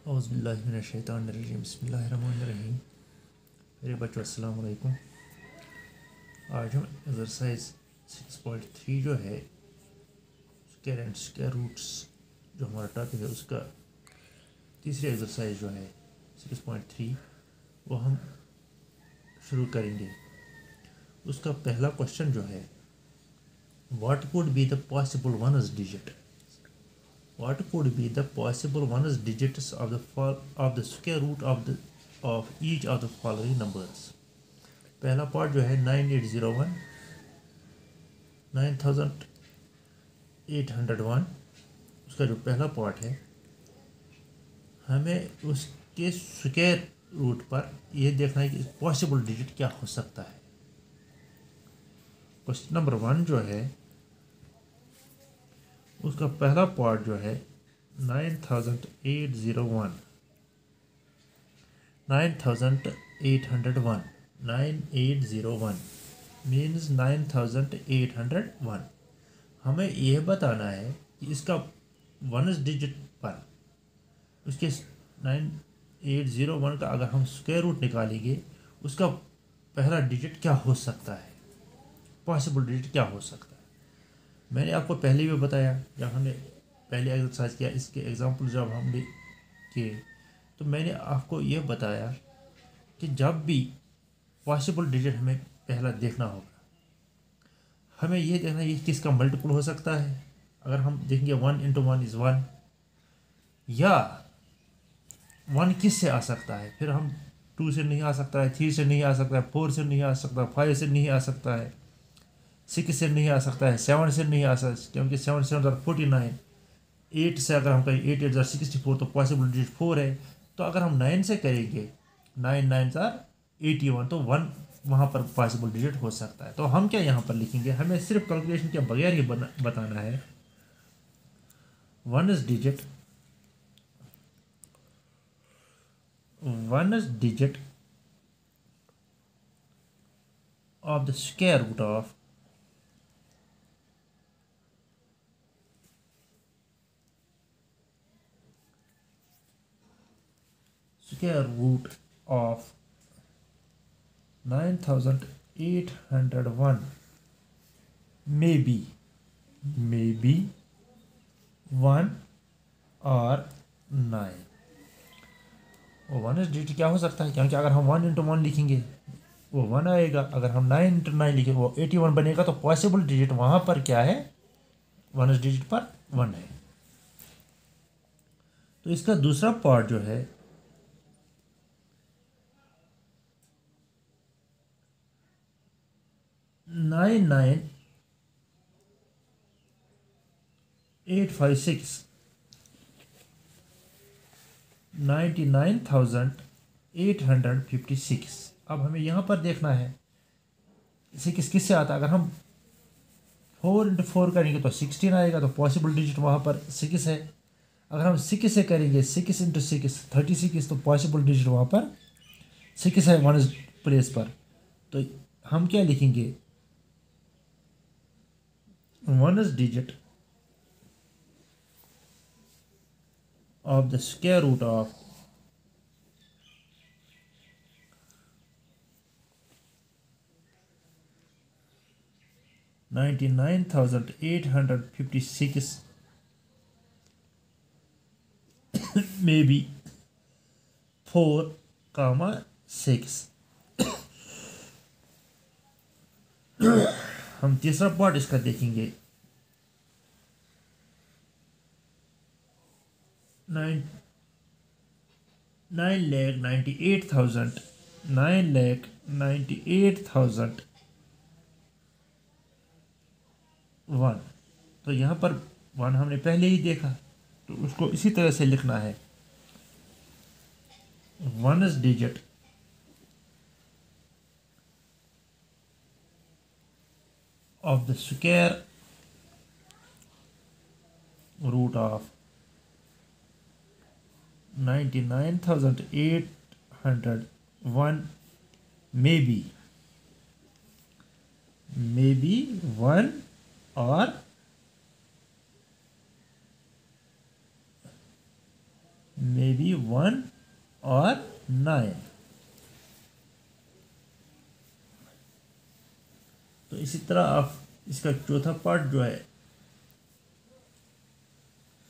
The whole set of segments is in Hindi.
औज़ुबिल्लाहिमिनश्शैतानिर्रजीम बिस्मिल्लाहिर्रहमानिर्रहीम। मेरे बच्चों अस्सलाम वालेकुम। आज हम एक्सरसाइज 6.3 जो है स्क्वायर एंड स्क्वायर रूट्स जो हमारा टॉपिक है उसका तीसरी एक्सरसाइज जो है 6.3 वो हम शुरू करेंगे। उसका पहला क्वेश्चन जो है what could be the possible वनस digit. What could be the possible ones digits of the square root of each of the following numbers? पहला पार्ट जो है 9801 9801 उसका जो पहला पार्ट है हमें उसके स्क्वायर रूट पर यह देखना है कि पॉसिबल डिजिट क्या हो सकता है। क्वेश्चन नंबर 1 जो है उसका पहला पार्ट जो है 9801 9801 मीन्स 9801। हमें यह बताना है कि इसका वनस डिजिट पर उसके 9801 का अगर हम स्क्वायर रूट निकालेंगे उसका पहला डिजिट क्या हो सकता है, पॉसिबल डिजिट क्या हो सकता है। मैंने आपको पहले भी बताया जब हमने पहले एक्सरसाइज किया, इसके एग्जांपल जब हमने किए तो मैंने आपको ये बताया कि जब भी पॉसिबल डिजिट हमें पहला देखना होगा हमें ये देखना ये किसका मल्टीपल हो सकता है। अगर हम देखेंगे 1 × 1 = 1 या 1 किस से आ सकता है, फिर हम 2 से नहीं आ सकता है, 3 से नहीं आ सकता है, 4 से नहीं आ सकता, 5 से नहीं आ सकता है, 6 से नहीं आ सकता है, 7 से नहीं आ सकता क्योंकि 7 7 49, 8 से अगर हम करें 8 8 64 तो पॉसिबल डिजिट 4 है। तो अगर हम 9 से करेंगे 9 9 81 तो 1 वहाँ पर पॉसिबल डिजिट हो सकता है। तो हम क्या यहाँ पर लिखेंगे, हमें सिर्फ कैलकुलेशन के बगैर ही बताना है ones digit of the square root of square root of 9801 may be 1 और 9। वो 1 डिजिट क्या हो सकता है क्योंकि अगर हम 1 × 1 लिखेंगे वो 1 आएगा, अगर हम 9 × 9 लिखेंगे वो 81 बनेगा। तो पॉसिबल डिजिट वहाँ पर क्या है, 1 डिजिट पर 1 है। तो इसका दूसरा पार्ट जो है 99856 99,856। अब हमें यहाँ पर देखना है इसे किससे आता है। अगर हम 4 × 4 करेंगे तो 16 आएगा, तो पॉसिबल डिजिट वहाँ पर 6 है। अगर हम 6 से करेंगे 6 × 6 36 तो पॉसिबल डिजिट वहाँ पर 6 है 1 प्लेस पर। तो हम क्या लिखेंगे, ones digit of the square root of 99,856 में भी 4,6। हम तीसरा पार्ट इसका देखेंगे 9,98,001। तो यहाँ पर 1 हमने पहले ही देखा तो उसको इसी तरह से लिखना है ones digit of the square root of 99,801 may be 1 और मे बी 1 और 9। तो इसी तरह आप इसका चौथा पार्ट जो है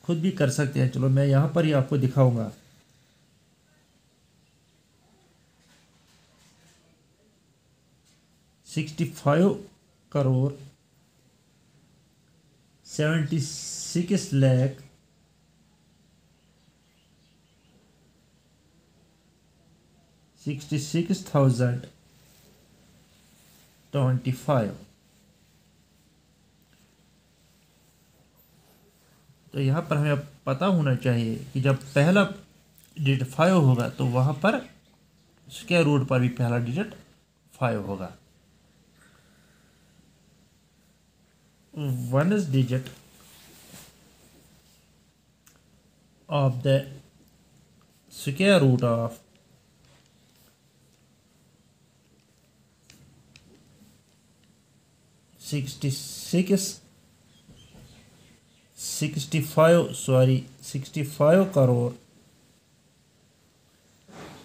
खुद भी कर सकते हैं। चलो मैं यहाँ पर ही आपको दिखाऊंगा। 65 करोड़ 76 लाख 66,025। तो यहाँ पर हमें पता होना चाहिए कि जब पहला डिजिट 5 होगा तो वहाँ पर स्क्वायर रूट पर भी पहला डिजिट 5 होगा। One is digit of the square root of 65 crore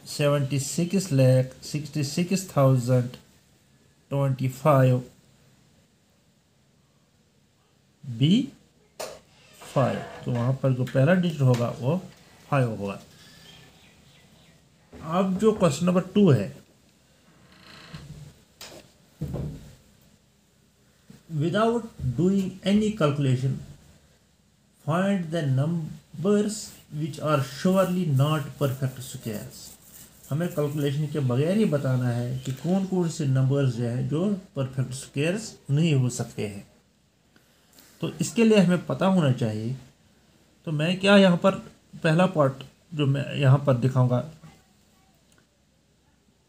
76,66,025 be 5। तो वहाँ पर जो पहला डिजिट होगा वो 5 होगा। अब जो क्वेश्चन नंबर 2 है, without doing any calculation find the numbers which are surely not perfect squares. हमें कैलकुलेशन के बगैर ही बताना है कि कौन कौन से नंबर्स जो हैं जो परफेक्ट स्क्वायर्स नहीं हो सकते हैं। तो इसके लिए हमें पता होना चाहिए। तो मैं क्या यहाँ पर पहला पार्ट जो मैं यहाँ पर दिखाऊंगा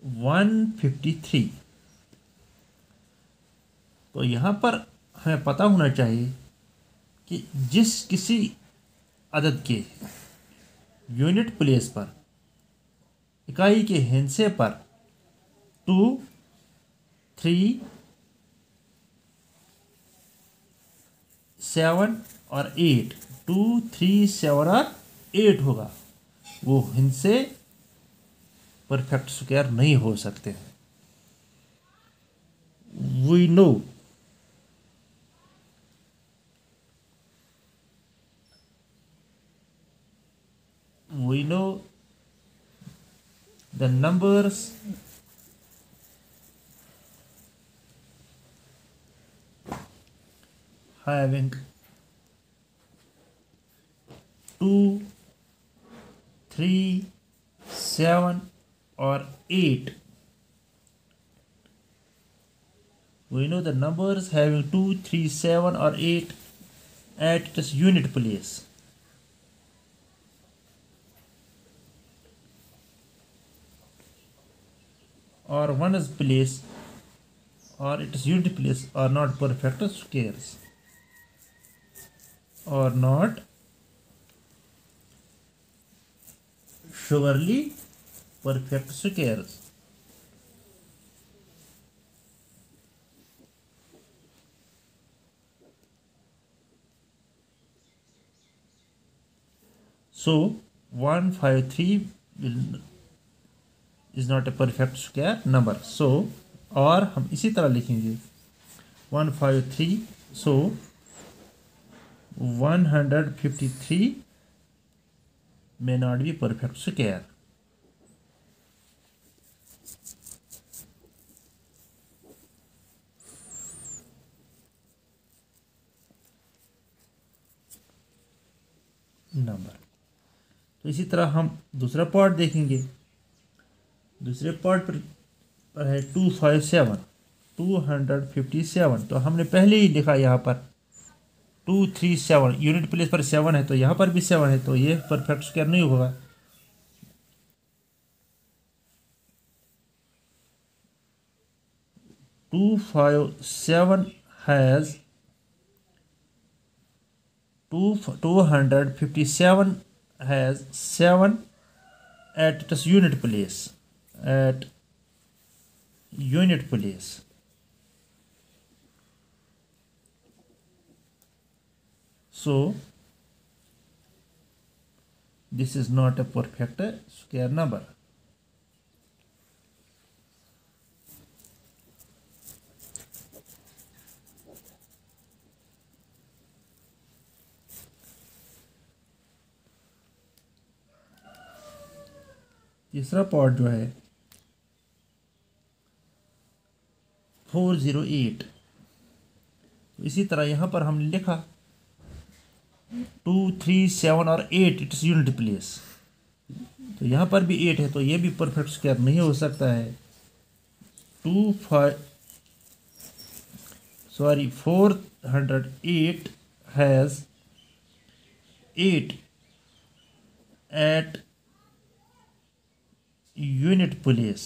153। तो यहाँ पर हमें पता होना चाहिए कि जिस किसी अदद के यूनिट प्लेस पर इकाई के हिस्से पर 2, 3, 7 और 8 2, 3, 7 और 8 होगा, वो हिस्से परफेक्ट स्क्वायर नहीं हो सकते हैं। We know the numbers having 2, 3, 7 or 8. We know the numbers having 2, 3, 7 or 8 at its unit place. Or one's place or its unit place are not perfect squares, or not surely perfect squares. So 153 is not a perfect square number. So और हम इसी तरह लिखेंगे 153, so 153 may not be perfect square. Number. तो इसी तरह हम दूसरा पार्ट देखेंगे। दूसरे पार्ट पर है 257 257। तो हमने पहले ही लिखा यहाँ पर 237, यूनिट प्लेस पर 7 है तो यहाँ पर भी 7 है, तो ये परफेक्ट स्क्वायर नहीं होगा। Two 257 has 7 at its unit place. So this is not a perfect square number. तीसरा पार्ट जो है 408, इसी तरह यहाँ पर हमने लिखा 2, 3, 7 और 8 इट्स यूनिट प्लेस, तो यहाँ पर भी 8 है, तो ये भी परफेक्ट स्क्वायर नहीं हो सकता है। 408 has 8 at unit place,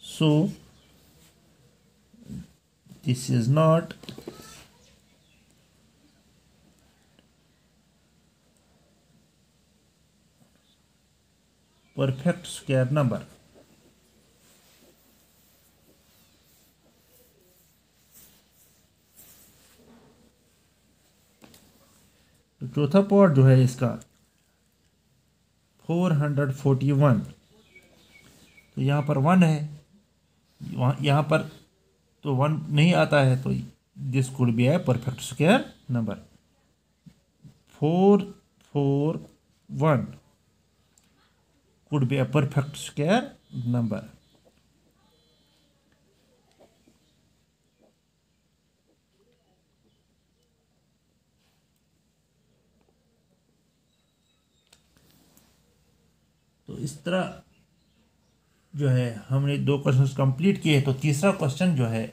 so this is not perfect square number। तो चौथा पार्ट जो है इसका 441, तो यहाँ पर 1 है, यहाँ पर तो 1 नहीं आता है, तो this could be A perfect square number. 441 could be A perfect square number. तो इस तरह जो है हमने 2 क्वेश्चंस कंप्लीट किए। तो तीसरा क्वेश्चन जो है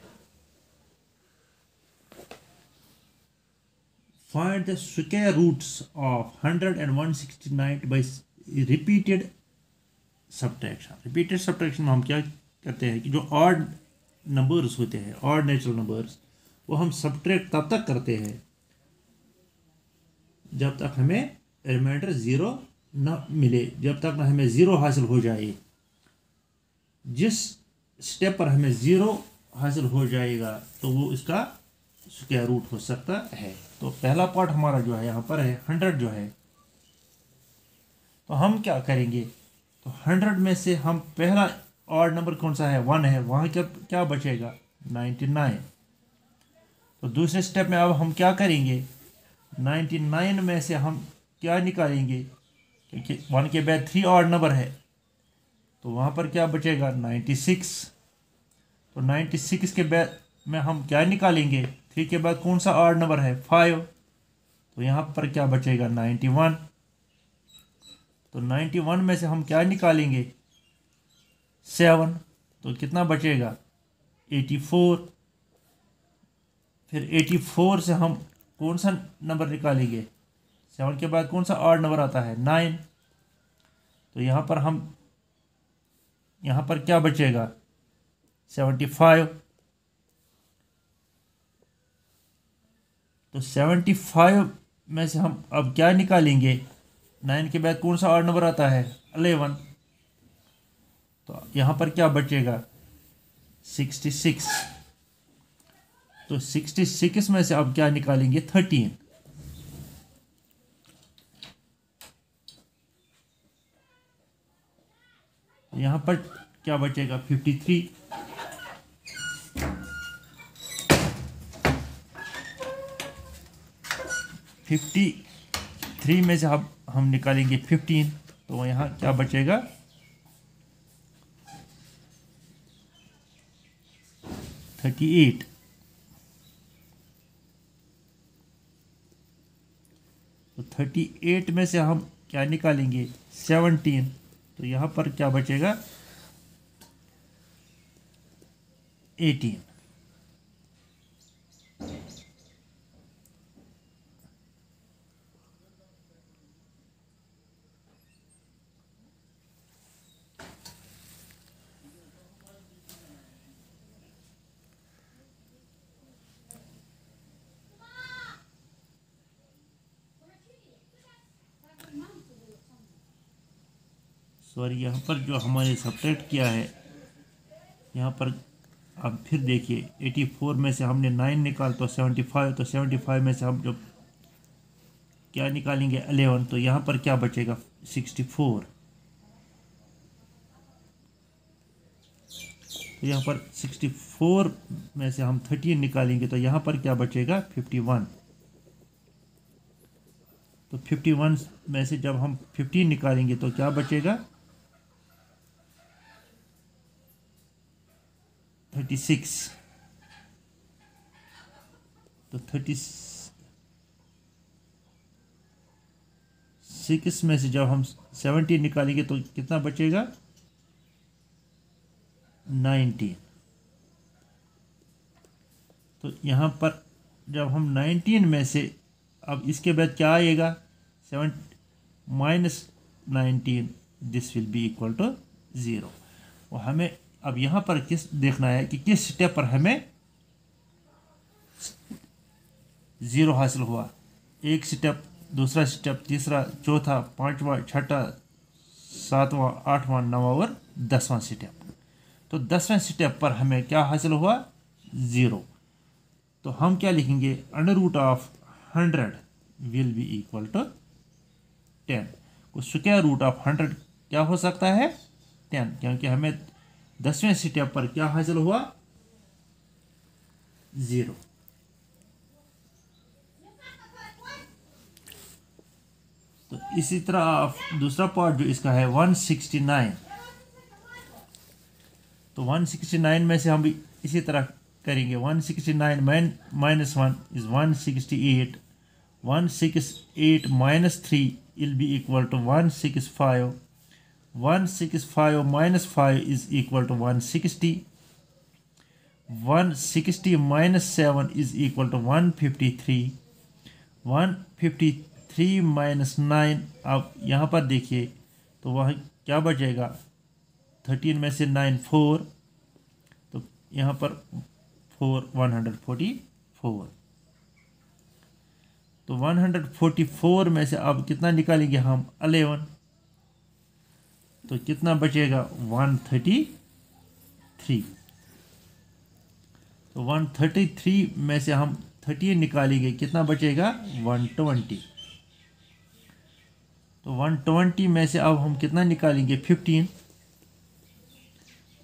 find the square roots of 100 and 169 by repeated subtraction. Repeated subtraction में हम क्या करते हैं कि जो ऑड नंबर्स होते हैं, ऑड नेचुरल नंबर्स, वो हम सब्ट्रैक्ट तब तक करते हैं जब तक हमें रिमाइंडर 0 न मिले, जब तक न हमें 0 हासिल हो जाए। जिस स्टेप पर हमें 0 हासिल हो जाएगा तो वो इसका स्क्वायर रूट हो सकता है। तो पहला पार्ट हमारा जो है यहाँ पर है 100 जो है, तो हम क्या करेंगे, तो 100 में से हम पहला ऑड नंबर कौन सा है, 1 है, वहाँ क्या बचेगा 99। तो दूसरे स्टेप में अब हम क्या करेंगे, 99 में से हम क्या निकालेंगे, क्योंकि 1 के बाद 3 ऑड नंबर है, तो वहाँ पर क्या बचेगा 96। तो 96 के बाद में हम क्या निकालेंगे, 3 के बाद कौन सा ऑड नंबर है 5, तो यहाँ पर क्या बचेगा 91। तो 91 में से हम क्या निकालेंगे 7, तो कितना बचेगा 84। फिर 84 से हम कौन सा नंबर निकालेंगे, 7 के बाद कौन सा ऑड नंबर आता है 9, तो यहाँ पर क्या बचेगा 75। तो 75 में से हम अब क्या निकालेंगे, 9 के बाद कौन सा ऑड नंबर आता है 11, तो यहाँ पर क्या बचेगा 66। तो 66 में से अब क्या निकालेंगे 13। यहाँ पर क्या बचेगा 53। 53 में से हम निकालेंगे 15, तो यहाँ क्या बचेगा 38। तो 38 में से हम क्या निकालेंगे 17, तो यहाँ पर क्या बचेगा 18। सॉरी, यहाँ पर जो हमारे सब्ट्रैक्ट किया है, यहाँ पर अब फिर देखिए 84 में से हमने 9 निकाल तो 75, तो 75 में से हम जब क्या निकालेंगे 11, तो यहाँ पर क्या बचेगा 64। तो यहाँ पर 64 में से हम 13 निकालेंगे तो यहाँ पर क्या बचेगा 51। तो 51 में से जब हम 15 निकालेंगे तो क्या बचेगा 36। तो 36 में से जब हम 17 निकालेंगे तो कितना बचेगा 19। तो यहाँ पर जब हम 19 में से अब इसके बाद क्या आएगा 7 minus 19, this will be equal to 0। और हमें अब यहाँ पर किस देखना है कि किस स्टेप पर हमें 0 हासिल हुआ। एक स्टेप, दूसरा स्टेप, तीसरा, चौथा, पांचवा, छठा, सातवां, आठवां, नवां और 10वां स्टेप। तो 10वें स्टेप पर हमें क्या हासिल हुआ 0। तो हम क्या लिखेंगे under root of 100 will be equal to 10। तो स्क्वायर रूट ऑफ 100 क्या हो सकता है 10, क्योंकि हमें 10वें स्टेप पर क्या हासिल हुआ 0। तो इसी तरह दूसरा पार्ट जो इसका है 169। तो 169 में से हम भी इसी तरह करेंगे। 169 minus 1 is 168। 168 minus 3 will be equal to 165. 165 minus 5 is equal to 160. 160 minus 7 is equal to 153. 153 minus 9, अब यहाँ पर देखिए तो वह क्या बचेगा 13 में से 9 4, तो यहाँ पर 4 144। तो 144 में से अब कितना निकालेंगे हम 11, तो कितना बचेगा 133। तो 133 में से हम 13 निकालेंगे कितना बचेगा 120। तो 120 में से अब हम कितना निकालेंगे 15,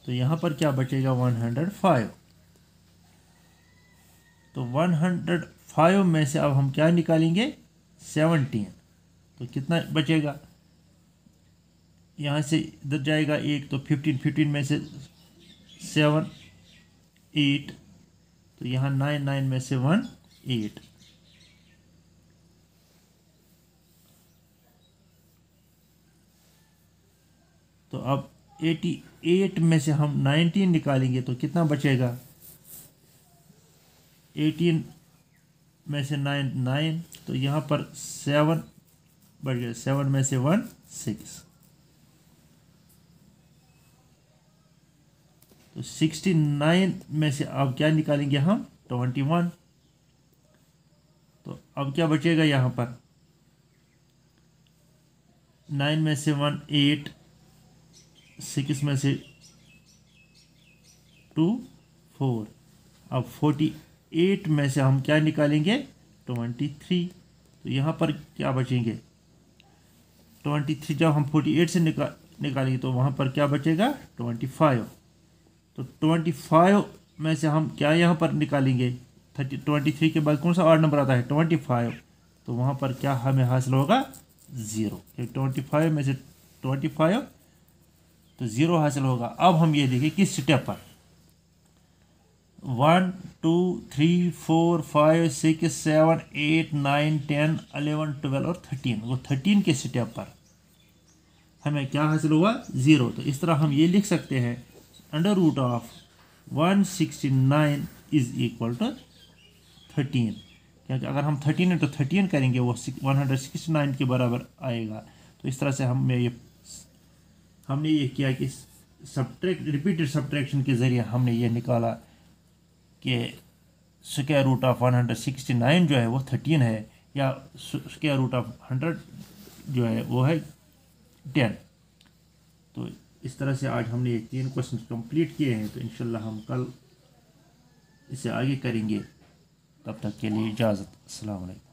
तो यहाँ पर क्या बचेगा 105। तो 105 में से अब हम क्या निकालेंगे 17, तो कितना बचेगा, यहाँ से इधर जाएगा 1, तो 15 में से 7 8, तो यहाँ 9 में से 1 8। तो अब 88 में से हम 19 निकालेंगे तो कितना बचेगा 18 में से 9, तो यहाँ पर 7 बढ़ गया, 7 में से 1 6। तो 69 में से अब क्या निकालेंगे हम 21। तो अब क्या बचेगा यहाँ पर 9 में से 1 8, 6 में से 2 4। अब 48 में से हम क्या निकालेंगे 23। तो यहाँ पर क्या बचेंगे 23, जब हम 48 से निकालेंगे तो वहाँ पर क्या बचेगा 25। तो 25 में से हम क्या यहाँ पर निकालेंगे 23 के बाद कौन सा और नंबर आता है 25, तो वहाँ पर क्या हमें हासिल होगा 0। 25 में से 25 तो 0 हासिल होगा। अब हम ये देखिए किस स्टेप पर 1 2 3 4 5 6 7 8 9 10 11 12 और 13, वो 13 के स्टेप पर हमें क्या हासिल हुआ 0। तो इस तरह हम ये लिख सकते हैं under root of 169 is equal to 13, क्योंकि अगर हम 13 इंटू 13 करेंगे वो 169 के बराबर आएगा। तो इस तरह से हमने ये किया कि रिपीटेड सब्ट्रैक्शन के ज़रिए हमने ये निकाला कि स्क्वायर रूट ऑफ 169 जो है वो 13 है, या स्क्वायर रूट ऑफ 100 जो है वो है 10। तो इस तरह से आज हमने ये 3 क्वेश्चन कंप्लीट किए हैं। तो इंशाल्लाह हम कल इसे आगे करेंगे। तब तक के लिए इजाज़त। अस्सलाम वालेकुम।